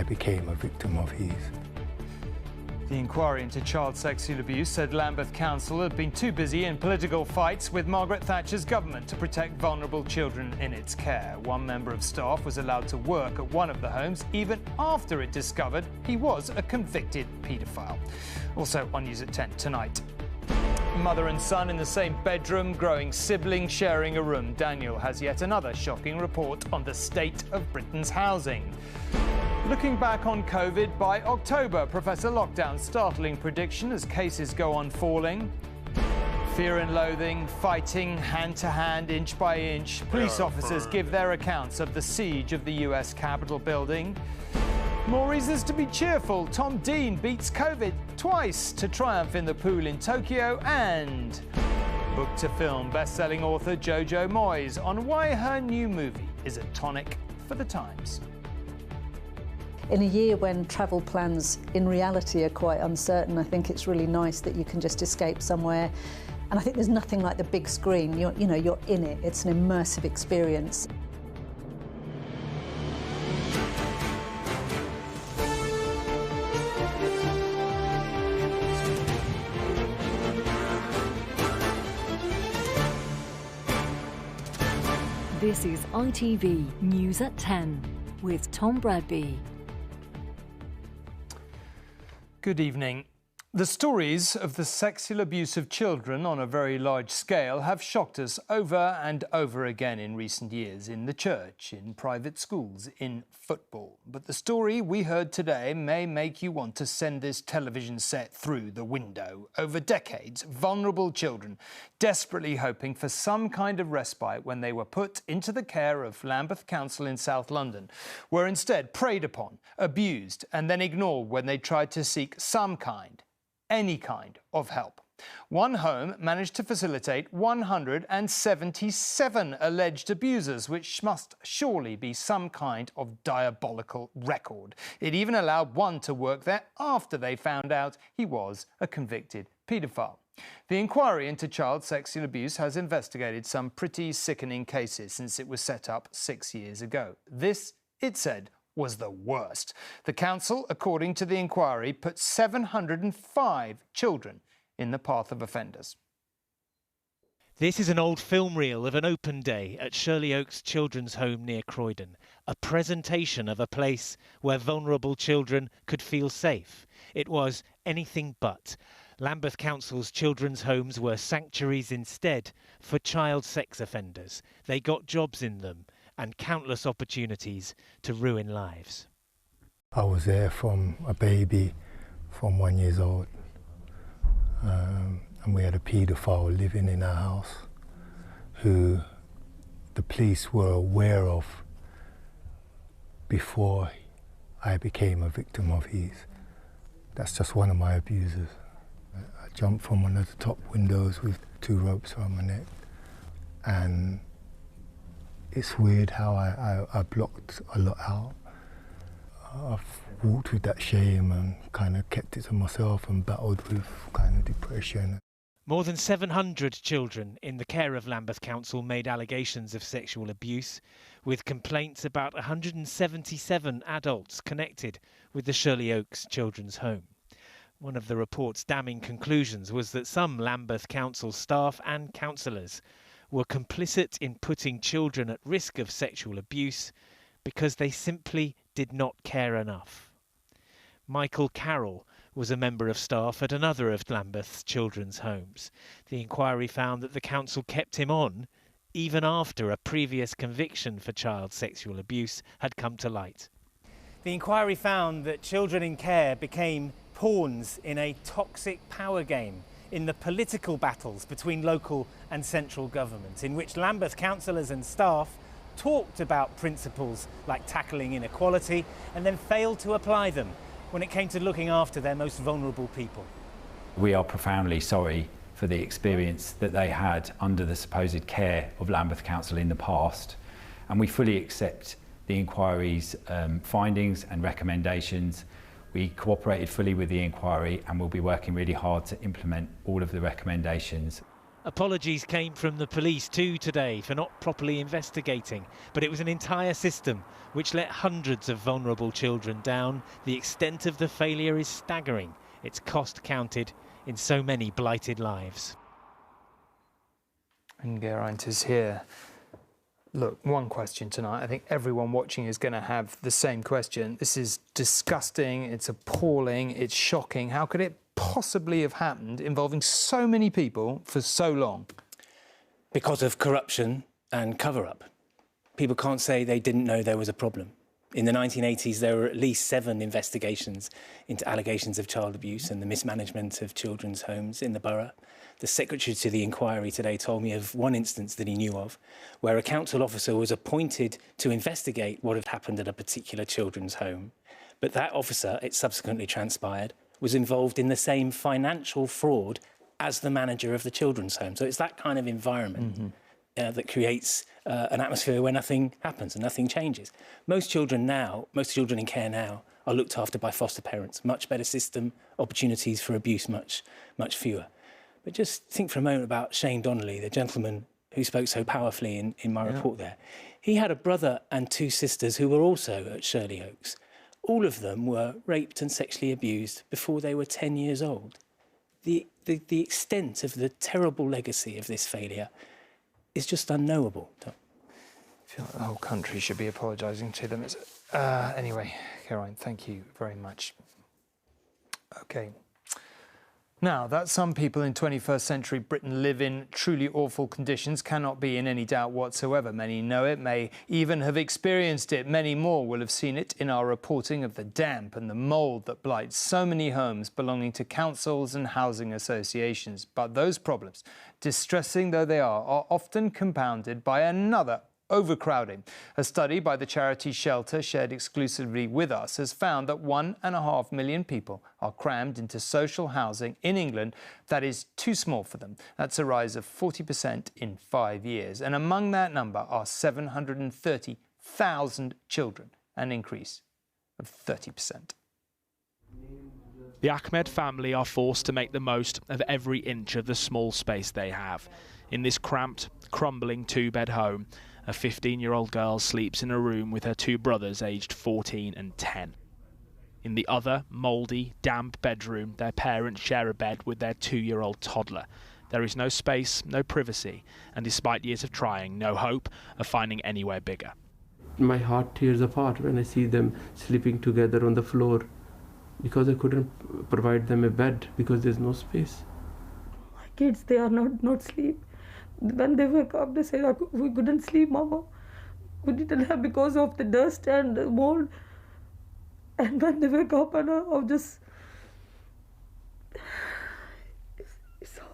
became a victim of his. The inquiry into child sexual abuse said Lambeth Council had been too busy in political fights with Margaret Thatcher's government to protect vulnerable children in its care. One member of staff was allowed to work at one of the homes even after it discovered he was a convicted paedophile. Also on News at 10 tonight. Mother and son in the same bedroom, growing siblings sharing a room. Daniel has yet another shocking report on the state of Britain's housing. Looking back on COVID, by October, Professor Lockdown's startling prediction as cases go on falling. Fear and loathing, fighting hand-to-hand, inch by inch. Police officers give their accounts of the siege of the US Capitol building. More reasons to be cheerful. Tom Dean beats COVID twice to triumph in the pool in Tokyo. And book to film best-selling author Jojo Moyes on why her new movie is a tonic for the times. In a year when travel plans in reality are quite uncertain, I think it's really nice that you can just escape somewhere. And I think there's nothing like the big screen. You're in it. It's an immersive experience. This is ITV News at 10 with Tom Bradby. Good evening. The stories of the sexual abuse of children on a very large scale have shocked us over and over again in recent years, in the church, in private schools, in football. But the story we heard today may make you want to send this television set through the window. Over decades, vulnerable children desperately hoping for some kind of respite when they were put into the care of Lambeth Council in South London, were instead preyed upon, abused and then ignored when they tried to seek any kind of help. One home managed to facilitate 177 alleged abusers, which must surely be some kind of diabolical record. It even allowed one to work there after they found out he was a convicted paedophile. The inquiry into child sexual abuse has investigated some pretty sickening cases since it was set up 6 years ago. This, it said, was the worst. The council, according to the inquiry, put 705 children in the path of offenders. This is an old film reel of an open day at Shirley Oaks Children's Home near Croydon, a presentation of a place where vulnerable children could feel safe. It was anything but. Lambeth Council's children's homes were sanctuaries instead for child sex offenders. They got jobs in them and countless opportunities to ruin lives. I was there from a baby, from 1 year old, and we had a paedophile living in our house who the police were aware of before I became a victim of his. That's just one of my abusers. I jumped from one of the top windows with 2 ropes around my neck, and it's weird how I blocked a lot out. I've walked with that shame and kind of kept it to myself and battled with kind of depression. More than 700 children in the care of Lambeth Council made allegations of sexual abuse, with complaints about 177 adults connected with the Shirley Oaks Children's Home. One of the report's damning conclusions was that some Lambeth Council staff and councillors were complicit in putting children at risk of sexual abuse because they simply did not care enough. Michael Carroll was a member of staff at another of Lambeth's children's homes. The inquiry found that the council kept him on even after a previous conviction for child sexual abuse had come to light. The inquiry found that children in care became pawns in a toxic power game in the political battles between local and central government, in which Lambeth councillors and staff talked about principles like tackling inequality and then failed to apply them when it came to looking after their most vulnerable people. We are profoundly sorry for the experience that they had under the supposed care of Lambeth Council in the past, and we fully accept the inquiry's findings and recommendations. We cooperated fully with the inquiry and will be working really hard to implement all of the recommendations. Apologies came from the police too today for not properly investigating, but it was an entire system which let hundreds of vulnerable children down. The extent of the failure is staggering. Its cost counted in so many blighted lives. And Geraint is here. Look, one question tonight. I think everyone watching is going to have the same question. This is disgusting, it's appalling, it's shocking. How could it possibly have happened involving so many people for so long? Because of corruption and cover-up. People can't say they didn't know there was a problem. In the 1980s, there were at least 7 investigations into allegations of child abuse and the mismanagement of children's homes in the borough. The secretary to the inquiry today told me of one instance that he knew of, where a council officer was appointed to investigate what had happened at a particular children's home. But that officer, it subsequently transpired, was involved in the same financial fraud as the manager of the children's home. So it's that kind of environment that creates an atmosphere where nothing happens and nothing changes. Most children in care now are looked after by foster parents. Much better system, opportunities for abuse much fewer. But just think for a moment about Shane Donnelly, the gentleman who spoke so powerfully in my report there. He had a brother and 2 sisters who were also at Shirley Oaks. All of them were raped and sexually abused before they were 10 years old. The extent of the terrible legacy of this failure is just unknowable. I feel like the whole country should be apologising to them. Anyway, Geraint, thank you very much. OK. Now, that some people in 21st century Britain live in truly awful conditions cannot be in any doubt whatsoever. Many know it, may even have experienced it. Many more will have seen it in our reporting of the damp and the mould that blights so many homes belonging to councils and housing associations. But those problems, distressing though they are often compounded by another: overcrowding. A study by the charity Shelter, shared exclusively with us, has found that 1.5 million people are crammed into social housing in England that is too small for them. That's a rise of 40% in 5 years. And among that number are 730,000 children, an increase of 30%. The Ahmed family are forced to make the most of every inch of the small space they have. In this cramped, crumbling 2-bed home, a 15-year-old girl sleeps in a room with her 2 brothers aged 14 and 10. In the other, mouldy, damp bedroom, their parents share a bed with their 2-year-old toddler. There is no space, no privacy, and despite years of trying, no hope of finding anywhere bigger. My heart tears apart when I see them sleeping together on the floor because I couldn't provide them a bed because there's no space. My kids, they are not sleep. When they wake up, they say, we couldn't sleep, Mama. We didn't have because of the dust and the mold. And when they wake up, and I'll just... It's hard.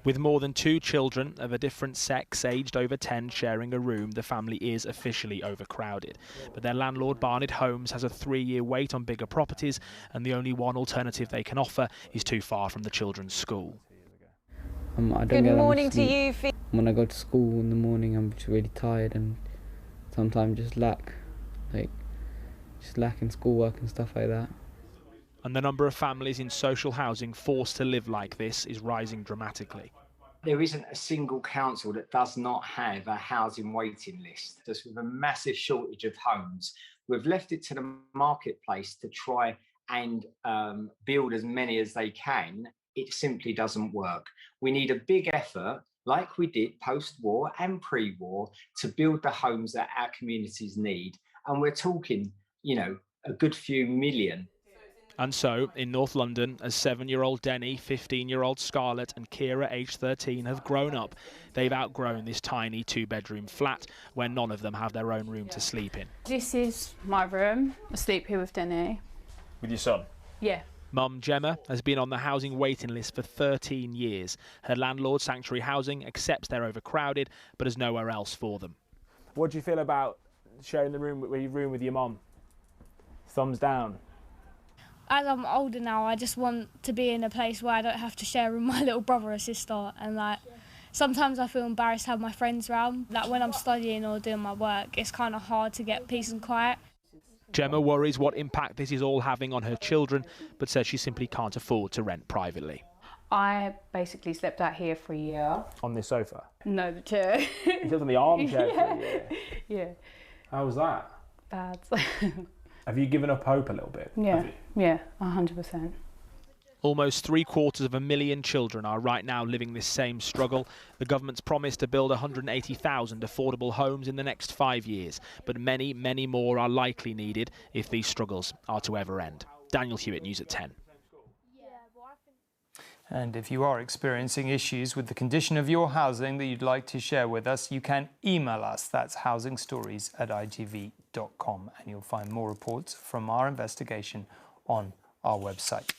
With more than 2 children of a different sex, aged over 10, sharing a room, the family is officially overcrowded. But their landlord, Barnard Homes, has a 3-year wait on bigger properties, and the only one alternative they can offer is too far from the children's school. Good morning to you. When I go to school in the morning, I'm just really tired and sometimes just lack in schoolwork and stuff like that. And the number of families in social housing forced to live like this is rising dramatically. There isn't a single council that does not have a housing waiting list. Just with a massive shortage of homes, we've left it to the marketplace to try and build as many as they can. It simply doesn't work. We need a big effort, like we did post-war and pre-war, to build the homes that our communities need. And we're talking, a good few million. And so, in North London, as 7-year-old Denny, 15-year-old Scarlett and Kira, aged 13, have grown up, they've outgrown this tiny 2-bedroom flat where none of them have their own room to sleep in. This is my room. I sleep here with Denny. With your son? Yeah. Mum Gemma has been on the housing waiting list for 13 years. Her landlord, Sanctuary Housing, accepts they're overcrowded, but has nowhere else for them. What do you feel about sharing the room with your mum? Thumbs down? As I'm older now, I just want to be in a place where I don't have to share with my little brother or sister. And sometimes I feel embarrassed to have my friends around. When I'm studying or doing my work, it's kind of hard to get peace and quiet. Gemma worries what impact this is all having on her children, but says she simply can't afford to rent privately. I basically slept out here for a year. On this sofa? No, the chair. You slept on the armchair for a year? Yeah. How was that? Bad. Have you given up hope a little bit? Yeah, yeah, 100%. Almost 750,000 children are right now living this same struggle. The government's promised to build 180,000 affordable homes in the next 5 years, but many, many more are likely needed if these struggles are to ever end. Daniel Hewitt, News at 10. And if you are experiencing issues with the condition of your housing that you'd like to share with us, you can email us. That's housingstories@itv.com, and you'll find more reports from our investigation on our website.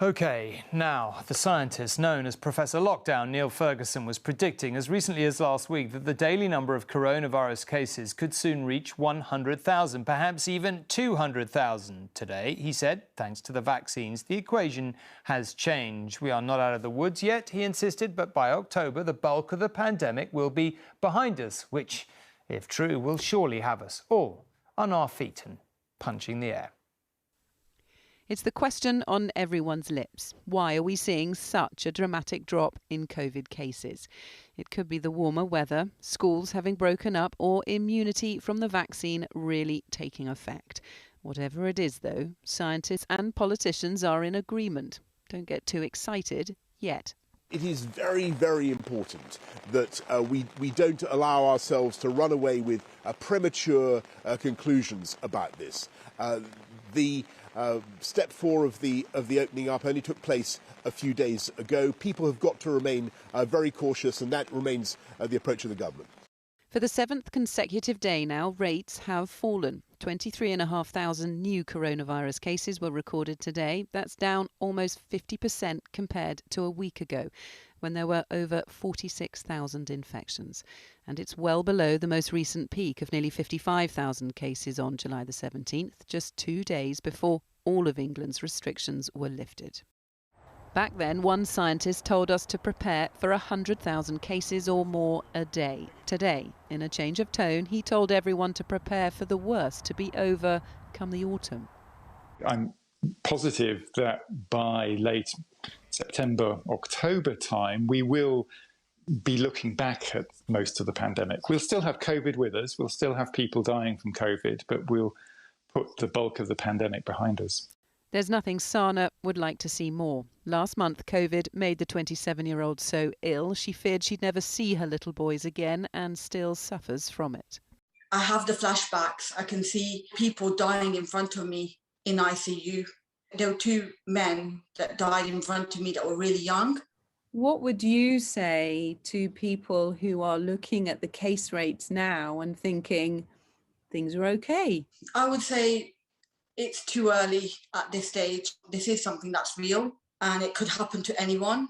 OK, now, the scientist known as Professor Lockdown, Neil Ferguson, was predicting as recently as last week that the daily number of coronavirus cases could soon reach 100,000, perhaps even 200,000. Today, he said, thanks to the vaccines, the equation has changed. We are not out of the woods yet, he insisted, but by October, the bulk of the pandemic will be behind us, which, if true, will surely have us all on our feet and punching the air. It's the question on everyone's lips. Why are we seeing such a dramatic drop in COVID cases? It could be the warmer weather, schools having broken up, or immunity from the vaccine really taking effect. Whatever it is, though, scientists and politicians are in agreement. Don't get too excited yet. It is very, very important that we don't allow ourselves to run away with premature conclusions about this. Step 4 of the opening up only took place a few days ago. People have got to remain very cautious, and that remains the approach of the government. For the 7th consecutive day now, rates have fallen. 23,500 new coronavirus cases were recorded today. That's down almost 50% compared to a week ago, when there were over 46,000 infections. And it's well below the most recent peak of nearly 55,000 cases on July the 17th, just 2 days before all of England's restrictions were lifted. Back then, one scientist told us to prepare for 100,000 cases or more a day. Today, in a change of tone, he told everyone to prepare for the worst to be over come the autumn. I'm positive that by late September, October time, we will be looking back at most of the pandemic. We'll still have COVID with us, we'll still have people dying from COVID, but we'll put the bulk of the pandemic behind us. There's nothing Sana would like to see more. Last month, COVID made the 27-year-old so ill she feared she'd never see her little boys again, and still suffers from it. I have the flashbacks. I can see people dying in front of me in ICU. There were 2 men that died in front of me that were really young. What would you say to people who are looking at the case rates now and thinking things are okay? I would say it's too early at this stage. This is something that's real and it could happen to anyone.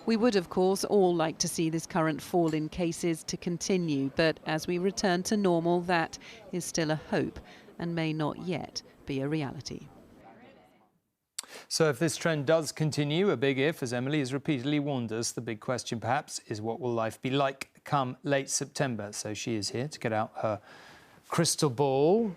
We would, of course, all like to see this current fall in cases to continue, but as we return to normal, that is still a hope and may not yet be a reality. So if this trend does continue, a big if, as Emily has repeatedly warned us, the big question perhaps is what will life be like come late September? So she is here to get out her crystal ball.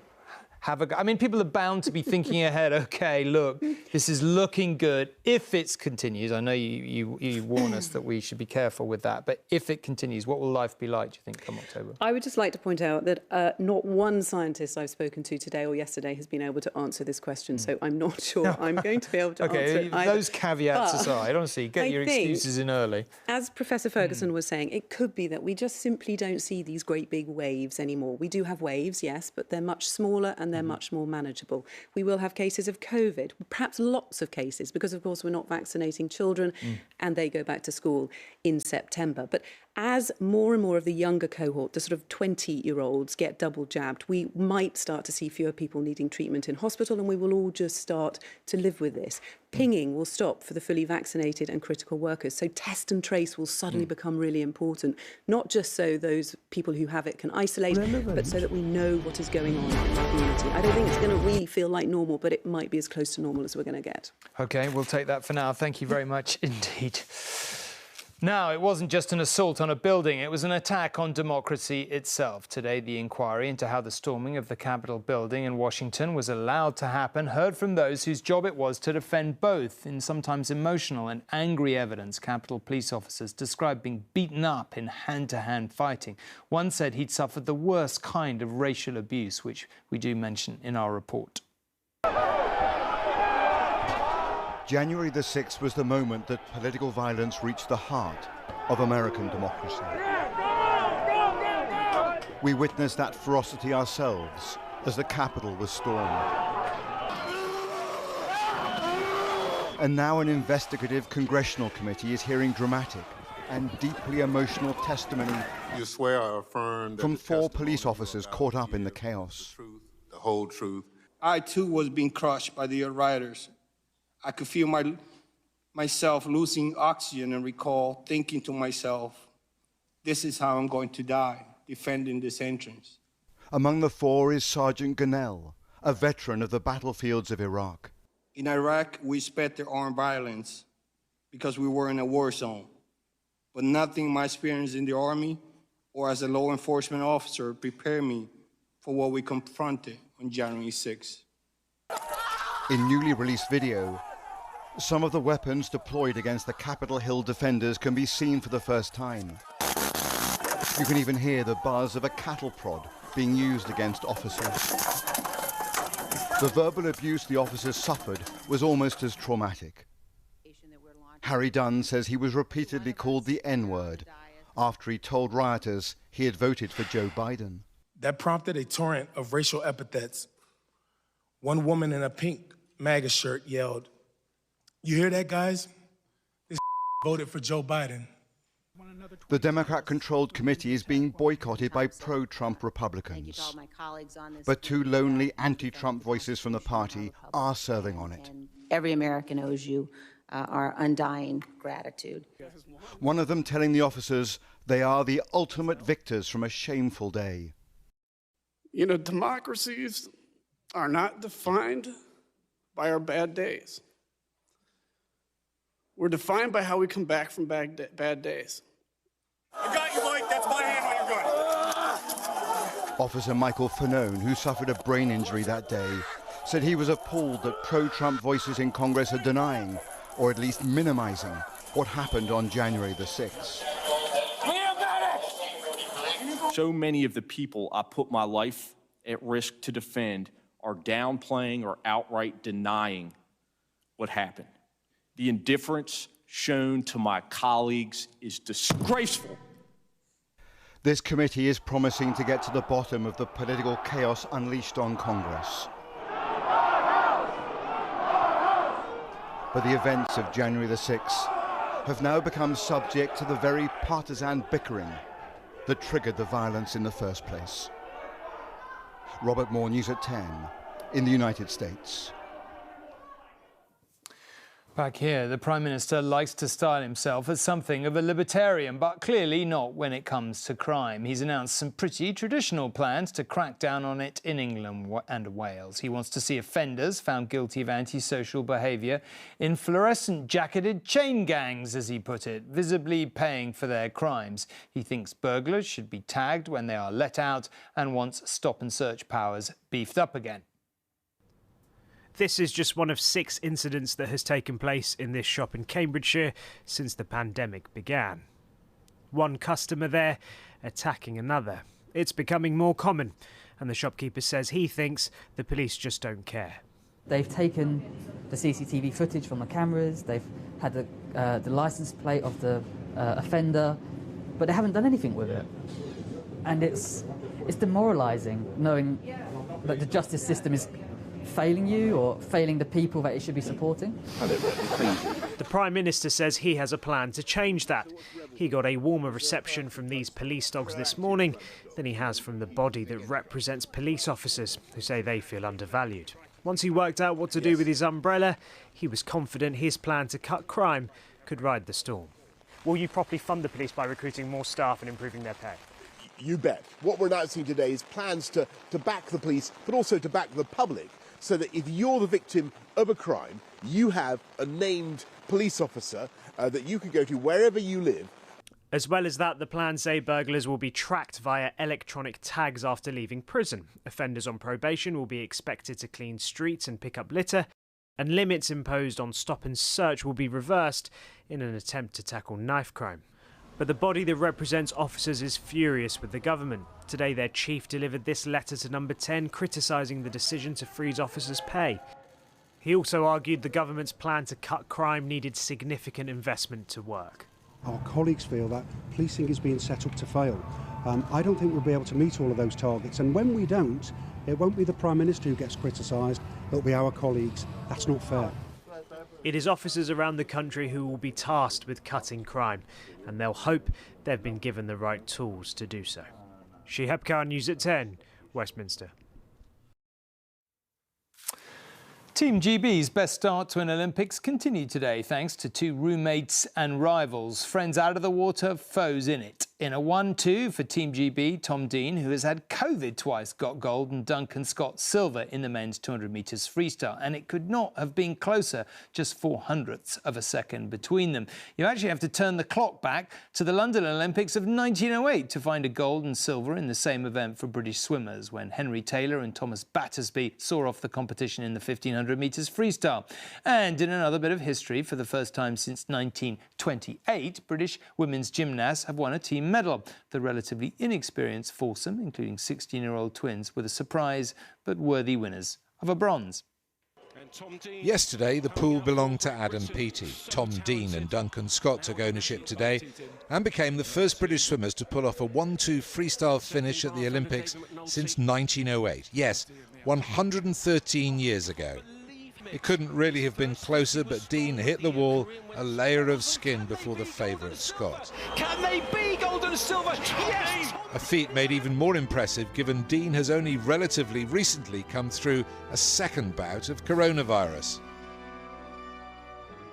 I mean, people are bound to be thinking ahead. OK, look, this is looking good. If it continues, I know you warn us that we should be careful with that, but if it continues, what will life be like, do you think, come October? I would just like to point out that not one scientist I've spoken to today or yesterday has been able to answer this question, so I'm not sure I'm going to be able to answer it either. Those caveats aside, honestly, get your excuses in early. As Professor Ferguson was saying, it could be that we just simply don't see these great big waves anymore. We do have waves, yes, but they're much smaller and they're much more manageable. We will have cases of COVID, perhaps lots of cases, because of course we're not vaccinating children and they go back to school in September. But as more and more of the younger cohort, the sort of 20-year-olds, get double jabbed, we might start to see fewer people needing treatment in hospital, and we will all just start to live with this. Pinging will stop for the fully vaccinated and critical workers. So test and trace will suddenly become really important, not just so those people who have it can isolate, but so that we know what is going on in the community. I don't think it's going to really feel like normal, but it might be as close to normal as we're going to get. OK, we'll take that for now. Thank you very much indeed. Now, it wasn't just an assault on a building, it was an attack on democracy itself. Today, the inquiry into how the storming of the Capitol building in Washington was allowed to happen heard from those whose job it was to defend both. In sometimes emotional and angry evidence, Capitol police officers described being beaten up in hand-to-hand fighting. One said he'd suffered the worst kind of racial abuse, which we do mention in our report. January the 6th was the moment that political violence reached the heart of American democracy. We witnessed that ferocity ourselves as the Capitol was stormed. And now an investigative congressional committee is hearing dramatic and deeply emotional testimony You swear or affirm that from the 4 testimony police you officers give caught out up in the here chaos. The whole truth. I too was being crushed by the rioters. I could feel myself losing oxygen and recall thinking to myself, this is how I'm going to die, defending this entrance. Among the 4 is Sergeant Gonell, a veteran of the battlefields of Iraq. In Iraq, we expect the armed violence because we were in a war zone. But nothing in my experience in the Army or as a law enforcement officer prepared me for what we confronted on January 6th. In newly released video, some of the weapons deployed against the Capitol Hill defenders can be seen for the first time. You can even hear the buzz of a cattle prod being used against officers. The verbal abuse the officers suffered was almost as traumatic. Harry Dunn says he was repeatedly called the N-word after he told rioters he had voted for Joe Biden. That prompted a torrent of racial epithets. One woman in a pink MAGA shirt yelled, "You hear that, guys? This voted for Joe Biden." The Democrat-controlled committee is being boycotted by pro-Trump Republicans. But 2 lonely anti-Trump voices from the party are serving on it. Every American owes you our undying gratitude. One of them telling the officers they are the ultimate victors from a shameful day. You know, democracies are not defined by our bad days. We're defined by how we come back from bad days. I got you, Mike. That's my hand when you're good. Officer Michael Fanone, who suffered a brain injury that day, said he was appalled that pro-Trump voices in Congress are denying, or at least minimizing, what happened on January the 6th. So many of the people I put my life at risk to defend are downplaying or outright denying what happened. The indifference shown to my colleagues is disgraceful. This committee is promising to get to the bottom of the political chaos unleashed on Congress. But the events of January the 6th have now become subject to the very partisan bickering that triggered the violence in the first place. Robert Moore, News at 10, in the United States. Back here, the Prime Minister likes to style himself as something of a libertarian, but clearly not when it comes to crime. He's announced some pretty traditional plans to crack down on it in England and Wales. He wants to see offenders found guilty of antisocial behaviour in fluorescent-jacketed chain gangs, as he put it, visibly paying for their crimes. He thinks burglars should be tagged when they are let out and wants stop-and-search powers beefed up again. This is just one of 6 incidents that has taken place in this shop in Cambridgeshire since the pandemic began. One customer there attacking another. It's becoming more common, and the shopkeeper says he thinks the police just don't care. They've taken the CCTV footage from the cameras, they've had the licence plate of the offender, but they haven't done anything with it. And it's demoralising knowing that the justice system is failing you or failing the people that it should be supporting. The Prime Minister says he has a plan to change that. He got a warmer reception from these police dogs this morning than he has from the body that represents police officers who say they feel undervalued. Once he worked out what to do with his umbrella, he was confident his plan to cut crime could ride the storm. Will you properly fund the police by recruiting more staff and improving their pay? You bet. What we're announcing today is plans to back the police, but also to back the public, so that if you're the victim of a crime, you have a named police officer that you can go to wherever you live As well as that, the plans say burglars will be tracked via electronic tags after leaving prison. Offenders on probation will be expected to clean streets and pick up litter, and limits imposed on stop and search will be reversed in an attempt to tackle knife crime. But the body that represents officers is furious with the government. Today, their chief delivered this letter to Number 10 criticising the decision to freeze officers' pay. He also argued the government's plan to cut crime needed significant investment to work. Our colleagues feel that policing is being set up to fail. I don't think we'll be able to meet all of those targets, and when we don't, it won't be the Prime Minister who gets criticised, it'll be our colleagues. That's not fair. It is officers around the country who will be tasked with cutting crime, and they'll hope they've been given the right tools to do so. Shihab Khan, News at 10, Westminster. Team GB's best start to an Olympics continued today thanks to two roommates and rivals, friends out of the water, foes in it. In a 1-2 for Team GB, Tom Dean, who has had COVID twice, got gold, and Duncan Scott silver in the men's 200 metres freestyle. And it could not have been closer, just 0.04 of a second between them. You actually have to turn the clock back to the London Olympics of 1908 to find a gold and silver in the same event for British swimmers, when Henry Taylor and Thomas Battersby saw off the competition in the 1500 metres freestyle. And in another bit of history, for the first time since 1928, British women's gymnasts have won a team medal. The relatively inexperienced foursome, including 16-year-old twins, were the surprise but worthy winners of a bronze. Yesterday, the pool belonged to Adam Peaty. Tom Dean and Duncan Scott took ownership today and became the first British swimmers to pull off a 1-2 freestyle finish at the Olympics since 1908. Yes, 113 years ago. It couldn't really have been closer, but Dean hit the wall a layer of skin before the favourite Scott. Can they be gold and silver? Yes! A feat made even more impressive given Dean has only relatively recently come through a second bout of coronavirus.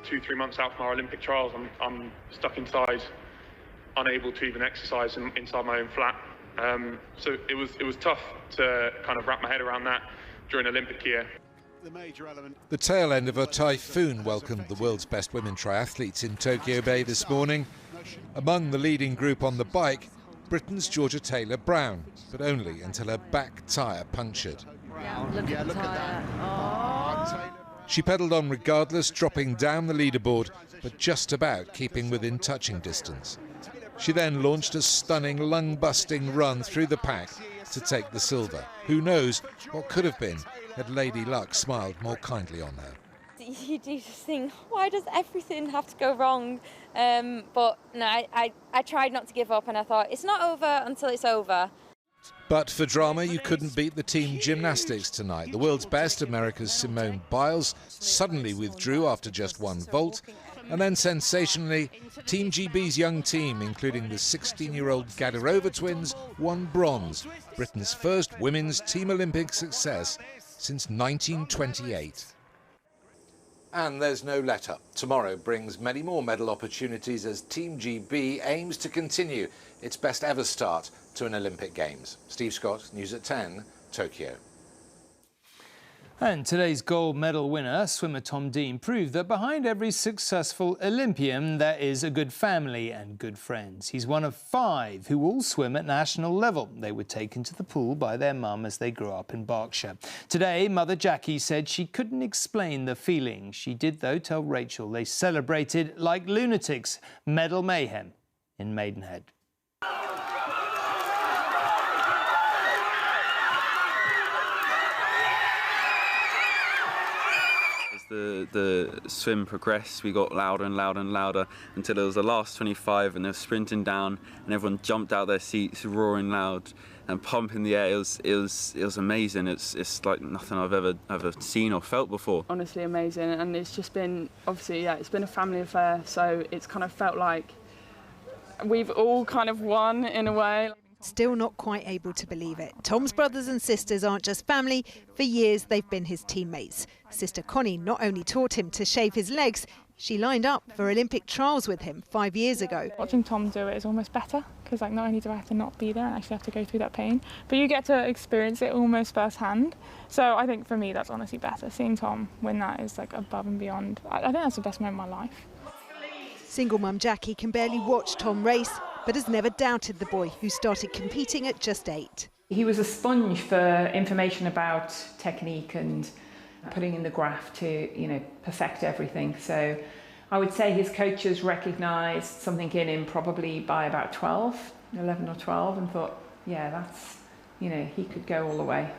2-3 months out from our Olympic trials, I'm stuck inside, unable to even exercise inside my own flat. So it was tough to kind of wrap my head around that during Olympic year. The tail end of a typhoon welcomed the world's best women triathletes in Tokyo Bay this morning. Among the leading group on the bike, Britain's Georgia Taylor-Brown, but only until her back tyre punctured. Look at the tyre. Oh. She pedalled on regardless, dropping down the leaderboard, but just about keeping within touching distance. She then launched a stunning, lung-busting run through the pack to take the silver. Who knows what could have been had Lady Luck smiled more kindly on her. You do just think, why does everything have to go wrong? But no, I tried not to give up, and I thought, it's not over until it's over. But for drama, you couldn't beat the team gymnastics tonight. The world's best, America's Simone Biles, suddenly withdrew after just one vault. And then, sensationally, Team GB's young team, including the 16-year-old Gadirova twins, won bronze, Britain's first women's Team Olympic success since 1928. And there's no let-up. Tomorrow brings many more medal opportunities as Team GB aims to continue its best-ever start to an Olympic Games. Steve Scott, News at 10, Tokyo. And today's gold medal winner, swimmer Tom Dean, proved that behind every successful Olympian there is a good family and good friends. He's one of 5 who all swim at national level. They were taken to the pool by their mum as they grew up in Berkshire. Today, mother Jackie said she couldn't explain the feeling. She did, though, tell Rachel they celebrated like lunatics. Medal mayhem in Maidenhead. The swim progressed, we got louder and louder and louder until it was the last 25 and they were sprinting down and everyone jumped out their seats, roaring loud and pumping the air. It was amazing. It's like nothing I've ever seen or felt before. Honestly amazing, and it's just been, obviously, yeah, it's been a family affair, so it's kind of felt like we've all kind of won in a way. Still not quite able to believe it. Tom's brothers and sisters aren't just family. For years, they've been his teammates. Sister Connie not only taught him to shave his legs, she lined up for Olympic trials with him 5 years ago. Watching Tom do it is almost better, because not only do I have to not be there and actually have to go through that pain, but you get to experience it almost firsthand. So I think for me, that's honestly better. Seeing Tom win that is like above and beyond. I think that's the best moment of my life. Single mum Jackie can barely watch Tom race, but has never doubted the boy who started competing at just 8. He was a sponge for information about technique and putting in the graft to, perfect everything. So I would say his coaches recognised something in him probably by about 11 or 12, and thought, yeah, that's, he could go all the way.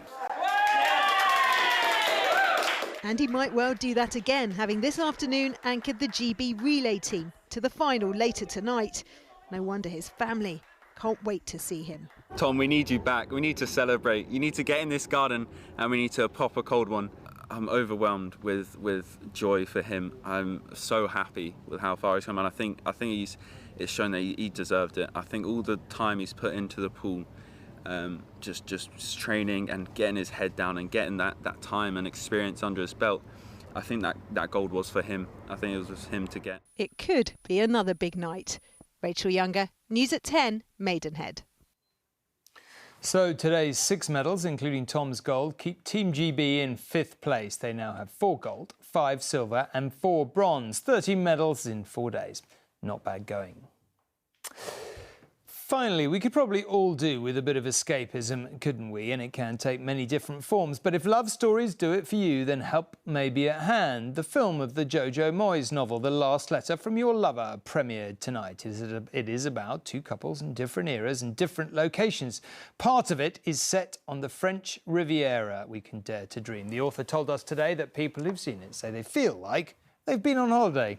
And he might well do that again, having this afternoon anchored the GB relay team to the final later tonight. No wonder his family can't wait to see him. Tom, we need you back. We need to celebrate. You need to get in this garden and we need to pop a cold one. I'm overwhelmed with joy for him. I'm so happy with how far he's come, and I think it's shown that he deserved it. I think all the time he's put into the pool, just training and getting his head down and getting that time and experience under his belt, I think that gold was for him. I think it was him to get. It could be another big night. Rachel Younger, News at 10, Maidenhead. So today's 6 medals, including Tom's gold, keep Team GB in 5th place. They now have 4 gold, 5 silver and 4 bronze. 13 medals in 4 days. Not bad going. Finally, we could probably all do with a bit of escapism, couldn't we? And it can take many different forms. But if love stories do it for you, then help may be at hand. The film of the Jojo Moyes novel, The Last Letter from Your Lover, premiered tonight. It is about 2 couples in different eras and different locations. Part of it is set on the French Riviera. We can dare to dream. The author told us today that people who've seen it say they feel like they've been on holiday.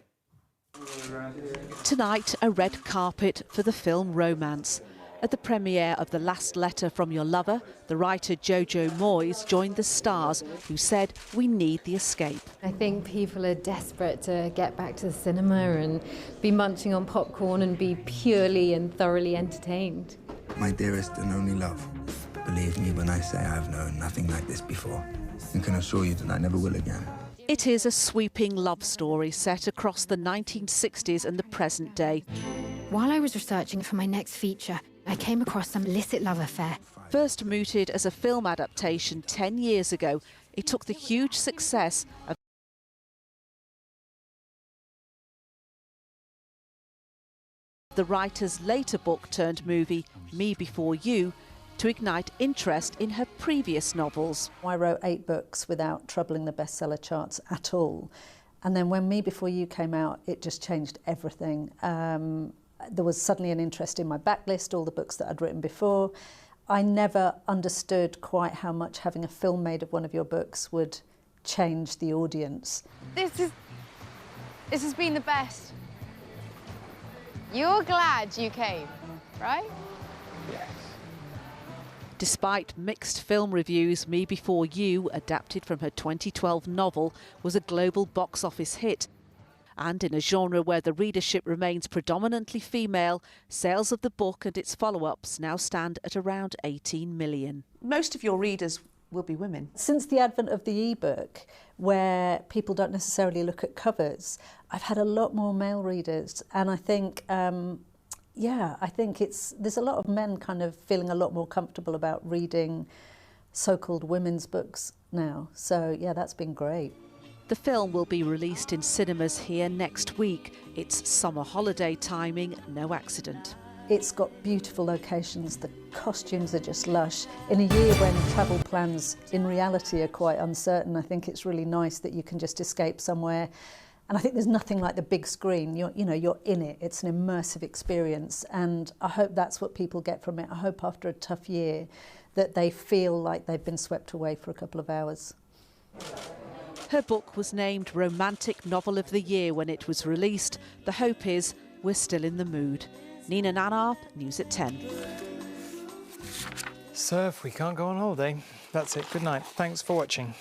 Tonight, a red carpet for the film Romance. At the premiere of The Last Letter from Your Lover, the writer Jojo Moyes joined the stars who said, "We need the escape." I think people are desperate to get back to the cinema and be munching on popcorn and be purely and thoroughly entertained. My dearest and only love, believe me when I say I've known nothing like this before, and can assure you that I never will again. It is a sweeping love story set across the 1960s and the present day. While I was researching for my next feature, I came across some illicit love affair. First mooted as a film adaptation 10 years ago, it took the huge success of the writer's later book turned movie, Me Before You, to ignite interest in her previous novels. I wrote 8 books without troubling the bestseller charts at all. And then when Me Before You came out, it just changed everything. There was suddenly an interest in my backlist, all the books that I'd written before. I never understood quite how much having a film made of one of your books would change the audience. This has been the best. You're glad you came, right? Yes. Despite mixed film reviews, Me Before You, adapted from her 2012 novel, was a global box office hit. And in a genre where the readership remains predominantly female, sales of the book and its follow-ups now stand at around 18 million. Most of your readers will be women. Since the advent of the e-book, where people don't necessarily look at covers, I've had a lot more male readers, and I think I think there's a lot of men kind of feeling a lot more comfortable about reading so-called women's books now. So, yeah, that's been great. The film will be released in cinemas here next week. It's summer holiday timing, no accident. It's got beautiful locations, the costumes are just lush. In a year when travel plans in reality are quite uncertain, I think it's really nice that you can just escape somewhere. And I think there's nothing like the big screen. You're in it. It's an immersive experience, and I hope that's what people get from it. I hope after a tough year that they feel like they've been swept away for a couple of hours. Her book was named Romantic Novel of the Year when it was released. The hope is we're still in the mood. Nina Nanar, News at 10. So if we can't go on holiday, that's it. Good night. Thanks for watching.